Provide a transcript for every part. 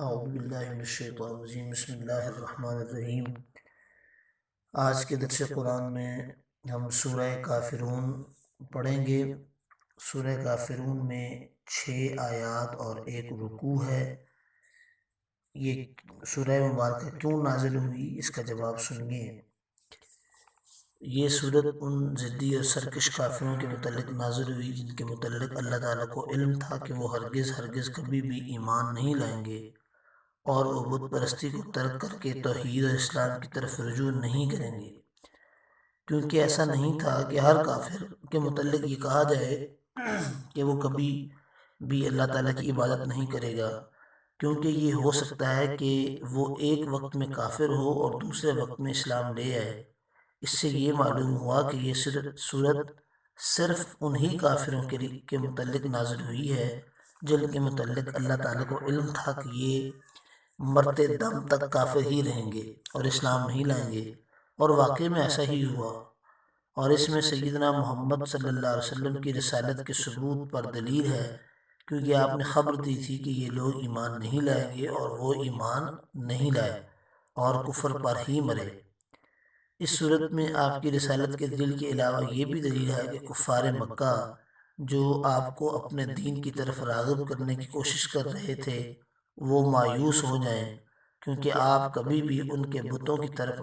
اعوذ باللہ من الشیطان الرجیم بسم اللہ الرحمن الرحیم۔ آج کے درس قرآن میں ہم سورہ کافرون پڑھیں گے۔ سورہ کافرون میں 6 آیات اور ایک رکوع ہے۔ یہ سورہ مبارکہ کیوں نازل ہوئی اس کا جواب سنیے۔ یہ سورت ان ضدی اور سرکش کافروں کے متعلق نازل ہوئی جن کے متعلق اللہ تعالیٰ کو علم تھا کہ وہ ہرگز کبھی بھی ایمان نہیں لائیں گے اور وہ بت پرستی کو ترک کر کے توحید اور اسلام کی طرف رجوع نہیں کریں گے، کیونکہ ایسا نہیں تھا کہ ہر کافر کے متعلق یہ کہا جائے کہ وہ کبھی بھی اللہ تعالیٰ کی عبادت نہیں کرے گا، کیونکہ یہ ہو سکتا ہے کہ وہ ایک وقت میں کافر ہو اور دوسرے وقت میں اسلام لے آئے۔ اس سے یہ معلوم ہوا کہ یہ صورت صرف انہی کافروں کے متعلق نازل ہوئی ہے جن کے متعلق اللہ تعالیٰ کو علم تھا کہ یہ مرتے دم تک کافر ہی رہیں گے اور اسلام نہیں لائیں گے، اور واقعی میں ایسا ہی ہوا۔ اور اس میں سیدنا محمد صلی اللہ علیہ وسلم کی رسالت کے ثبوت پر دلیل ہے، کیونکہ آپ نے خبر دی تھی کہ یہ لوگ ایمان نہیں لائیں گے اور وہ ایمان نہیں لائے اور کفر پر ہی مرے۔ اس صورت میں آپ کی رسالت کے دلیل کے علاوہ یہ بھی دلیل ہے کہ کفار مکہ جو آپ کو اپنے دین کی طرف راغب کرنے کی کوشش کر رہے تھے وہ مایوس ہو جائیں، کیونکہ آپ کبھی بھی ان کے بتوں کی طرف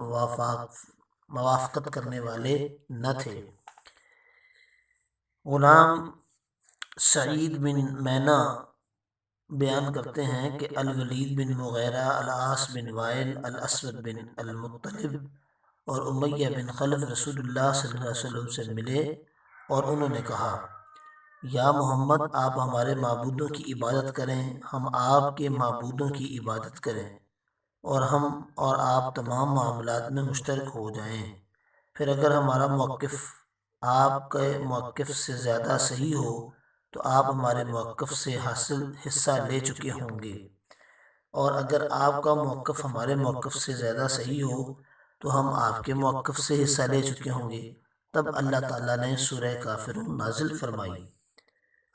موافقت کرنے والے نہ تھے۔ غلام سعید بن مینا بیان کرتے ہیں کہ الولید بن مغیرہ، العاص بن وائل، الاسود بن المطلب اور امیہ بن خلف رسول اللہ صلی اللہ علیہ وسلم سے ملے اور انہوں نے کہا، یا محمد آپ ہمارے معبودوں کی عبادت کریں، ہم آپ کے معبودوں کی عبادت کریں، اور ہم اور آپ تمام معاملات میں مشترک ہو جائیں۔ پھر اگر ہمارا موقف آپ کے موقف سے زیادہ صحیح ہو تو آپ ہمارے موقف سے حاصل حصہ لے چکے ہوں گے، اور اگر آپ کا موقف ہمارے موقف سے زیادہ صحیح ہو تو ہم آپ کے موقف سے حصہ لے چکے ہوں گے۔ تب اللہ تعالیٰ نے سورہ کافرون نازل فرمائی۔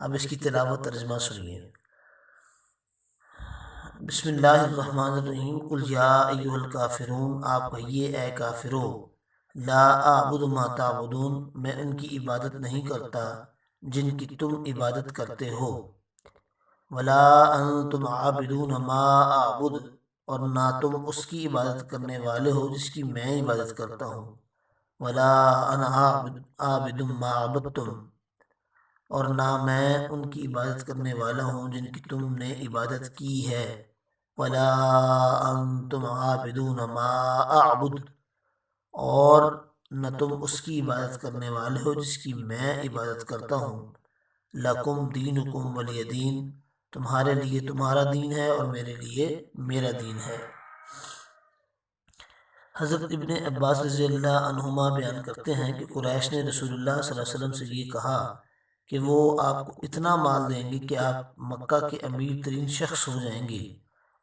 اب اس کی تلاوت ترجمہ سنیے۔ بسم اللہ الرحمن الرحیم۔ قل یا ایھا الکافرون، آپ کہیے اے کافرو، لا اعبد ما تعبدون، میں ان کی عبادت نہیں کرتا جن کی تم عبادت کرتے ہو، ولا انتم عابدون ما اعبد، اور نہ تم اس کی عبادت کرنے والے ہو جس کی میں عبادت کرتا ہوں، ولا انا عابد ما عبدتم، اور نہ میں ان کی عبادت کرنے والا ہوں جن کی تم نے عبادت کی ہے، ولا انتم عابدون ما اعبد، اور نہ تم اس کی عبادت کرنے والے ہو جس کی میں عبادت کرتا ہوں، لکم دینکم ولی دین، تمہارے لیے تمہارا دین ہے اور میرے لیے میرا دین ہے۔ حضرت ابن عباس رضی اللہ عنہما بیان کرتے ہیں کہ قریش نے رسول اللہ صلی اللہ علیہ وسلم سے یہ کہا کہ وہ آپ کو اتنا مال دیں گے کہ آپ مکہ کے امیر ترین شخص ہو جائیں گے،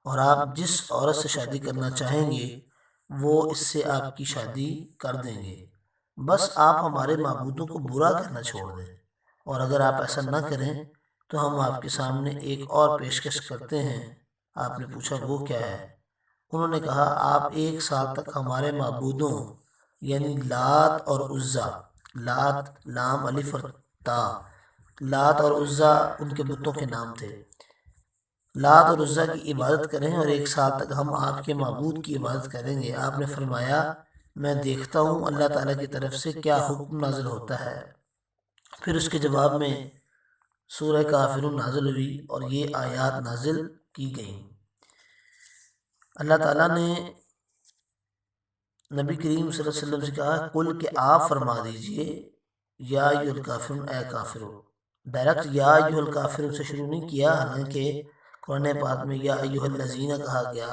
اور آپ جس عورت سے شادی کرنا چاہیں گے وہ اس سے آپ کی شادی کر دیں گے، بس آپ ہمارے معبودوں کو برا کہنا چھوڑ دیں، اور اگر آپ ایسا نہ کریں تو ہم آپ کے سامنے ایک اور پیشکش کرتے ہیں۔ آپ نے پوچھا وہ کیا ہے؟ انہوں نے کہا آپ 1 سال تک ہمارے معبودوں یعنی لات اور عزا، لات لام الف اور تا، لات اور عزا ان کے بتوں کے نام تھے، لات اور عزا کی عبادت کریں اور 1 سال تک ہم آپ کے معبود کی عبادت کریں گے۔ آپ نے فرمایا میں دیکھتا ہوں اللہ تعالیٰ کی طرف سے کیا حکم نازل ہوتا ہے۔ پھر اس کے جواب میں سورہ کافرون نازل ہوئی اور یہ آیات نازل کی گئیں۔ اللہ تعالیٰ نے نبی کریم صلی اللہ علیہ وسلم سے کہا قل کہ آپ فرما دیجئے یا ایھا الکافرون، اے کافرو۔ ڈائریکٹ یا ایھا الکافرون سے شروع نہیں کیا، حالانکہ قرآن پاک میں یا ایھا الذین کہا گیا،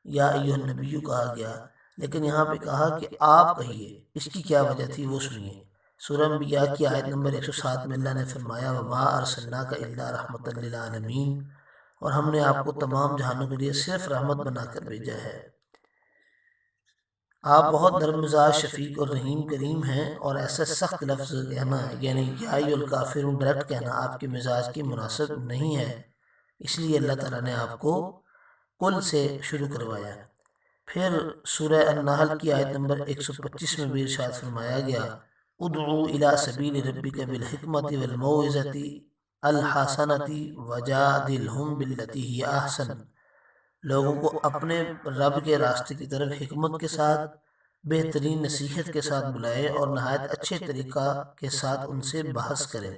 یا ایھا النبی کہا گیا، لیکن یہاں پہ کہا کہ آپ کہیے۔ اس کی کیا وجہ تھی وہ سنیے۔ سورہ انبیاء کی آیت نمبر 107 میں اللہ نے فرمایا وما ارسلناک الا رحمۃ للعالمین، اور ہم نے آپ کو تمام جہانوں کے لیے صرف رحمت بنا کر بھیجا ہے۔ آپ بہت نرم مزاج، شفیق اور رحیم کریم ہیں، اور ایسا سخت لفظ کہنا یعنی یا ایھا الکافرون ڈائریکٹ کہنا آپ کے مزاج کے مناسب نہیں ہے، اس لیے اللہ تعالیٰ نے آپ کو قل سے شروع کروایا۔ پھر سورہ النحل کی آیت نمبر 125 میں بھی ارشاد فرمایا گیا ادعو الی سبیل ربک بالحکمت والموعظۃ الحسنۃ وجادلہم باللتی ہی احسن، لوگوں کو اپنے رب کے راستے کی طرف حکمت کے ساتھ بہترین نصیحت کے ساتھ بلائے اور نہایت اچھے طریقہ کے ساتھ ان سے بحث کریں۔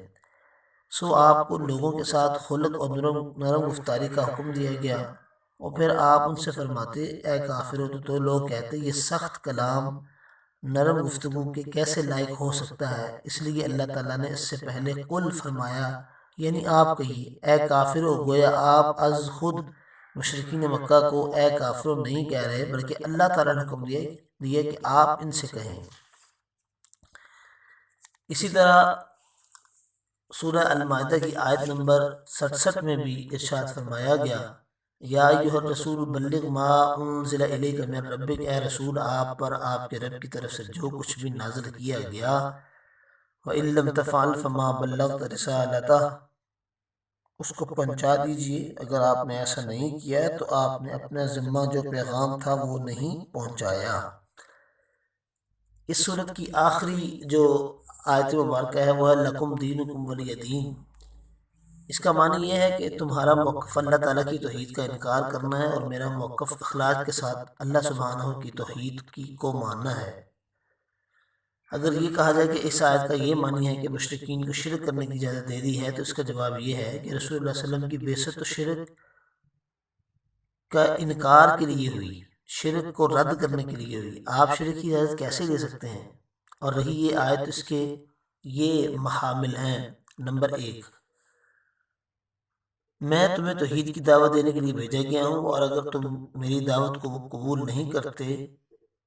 سو آپ کو لوگوں کے ساتھ خلق اور نرم گفتاری کا حکم دیا گیا، اور پھر آپ ان سے فرماتے اے کافرو، تو لوگ کہتے یہ سخت کلام نرم گفتگو کے کیسے لائق ہو سکتا ہے، اس لیے اللہ تعالیٰ نے اس سے پہلے قل فرمایا، یعنی آپ کہیے اے کافرو، گویا آپ از خود مشرکین مکہ کو اے کافرو نہیں کہہ رہے، بلکہ اللہ تعالیٰ نے حکم دیا کہ آپ ان سے کہیں۔ اسی طرح سورہ المائدہ کی آیت نمبر 67 میں بھی ارشاد فرمایا گیا یا ایھا الرسول بلغ ما انزل الیک من ربک، اے رسول آپ پر آپ کے رب کی طرف سے جو کچھ بھی نازل کیا گیا، وَإِن لَّمْ تَفْعَلْ فَمَا بَلَّغْتَ رِسَالَتَهُ، اس کو پہنچا دیجئے، اگر آپ نے ایسا نہیں کیا تو آپ نے اپنا ذمہ جو پیغام تھا وہ نہیں پہنچایا۔ اس صورت کی آخری جو آیت مبارکہ ہے وہ ہے لَکُمْ دِینُکُمْ وَلِیَ دِین۔ اس کا معنی یہ ہے کہ تمہارا موقف اللہ تعالیٰ کی توحید کا انکار کرنا ہے اور میرا موقف اخلاص کے ساتھ اللہ سبحانہ کی توحید کو ماننا ہے۔ اگر یہ کہا جائے کہ اس آیت کا یہ معنی ہے کہ مشرکین کو شرک کرنے کی اجازت دے دی ہے، تو اس کا جواب یہ ہے کہ رسول اللہ صلی اللہ علیہ وسلم کی بعثت تو شرک کا انکار کے لیے ہوئی، شرک کو رد کرنے کے لیے ہوئی، آپ شرک کی اجازت کیسے دے سکتے ہیں؟ اور رہی یہ آیت، اس کے یہ محامل ہیں۔ نمبر 1، میں تمہیں توحید کی دعوت دینے کے لیے بھیجا گیا ہوں، اور اگر تم میری دعوت کو قبول نہیں کرتے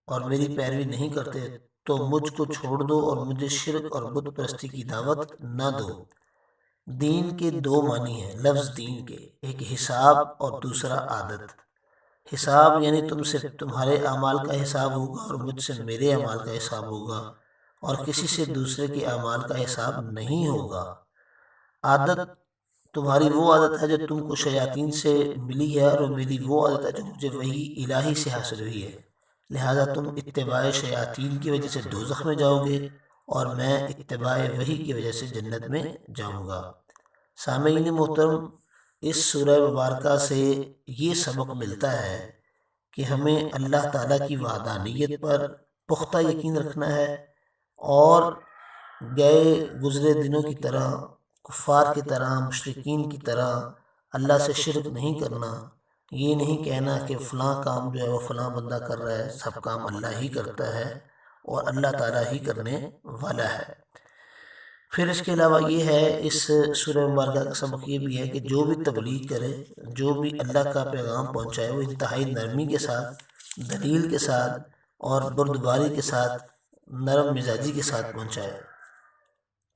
اور میری پیروی نہیں کرتے تو مجھ کو چھوڑ دو اور مجھے شرک اور بت پرستی کی دعوت نہ دو۔ دین کے دو معنی ہیں لفظ دین کے، ایک حساب اور دوسرا عادت۔ حساب یعنی تم سے تمہارے اعمال کا حساب ہوگا اور مجھ سے میرے اعمال کا حساب ہوگا، اور کسی سے دوسرے کے اعمال کا حساب نہیں ہوگا۔ عادت تمہاری وہ عادت ہے جو تم کو شیاطین سے ملی ہے، اور میری وہ عادت ہے جو مجھے وحی الہی سے حاصل ہوئی ہے، لہذا تم اتباع شیاطین کی وجہ سے دوزخ میں جاؤ گے اور میں اتباع وحی کی وجہ سے جنت میں جاؤں گا۔ سامعین محترم، اس سورہ مبارکہ سے یہ سبق ملتا ہے کہ ہمیں اللہ تعالیٰ کی وحدانیت پر پختہ یقین رکھنا ہے، اور گئے گزرے دنوں کی طرح، کفار کی طرح، مشرکین کی طرح اللہ سے شرک نہیں کرنا۔ یہ نہیں کہنا کہ فلاں کام جو ہے وہ فلاں بندہ کر رہا ہے، سب کام اللہ ہی کرتا ہے اور اللہ تعالیٰ ہی کرنے والا ہے۔ پھر اس کے علاوہ یہ ہے، اس سورہ مبارکہ کا سبق یہ بھی ہے کہ جو بھی تبلیغ کرے، جو بھی اللہ کا پیغام پہنچائے، وہ انتہائی نرمی کے ساتھ، دلیل کے ساتھ اور بردباری کے ساتھ، نرم مزاجی کے ساتھ پہنچائے۔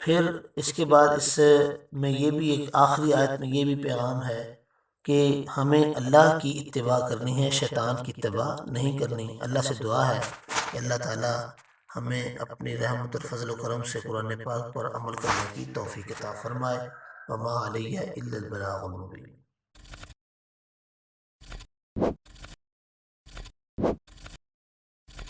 پھر اس کے بعد اس میں یہ بھی ایک آخری آیت میں یہ بھی پیغام ہے کہ ہمیں اللہ کی اتباع کرنی ہے، شیطان کی اتباع نہیں کرنی۔ اللہ سے دعا ہے کہ اللہ تعالیٰ ہمیں اپنی رحمت اور فضل و کرم سے قرآن پاک پر عمل کرنے کی توفیق عطا فرمائے۔ وما علیہ الا البلاغ المبین۔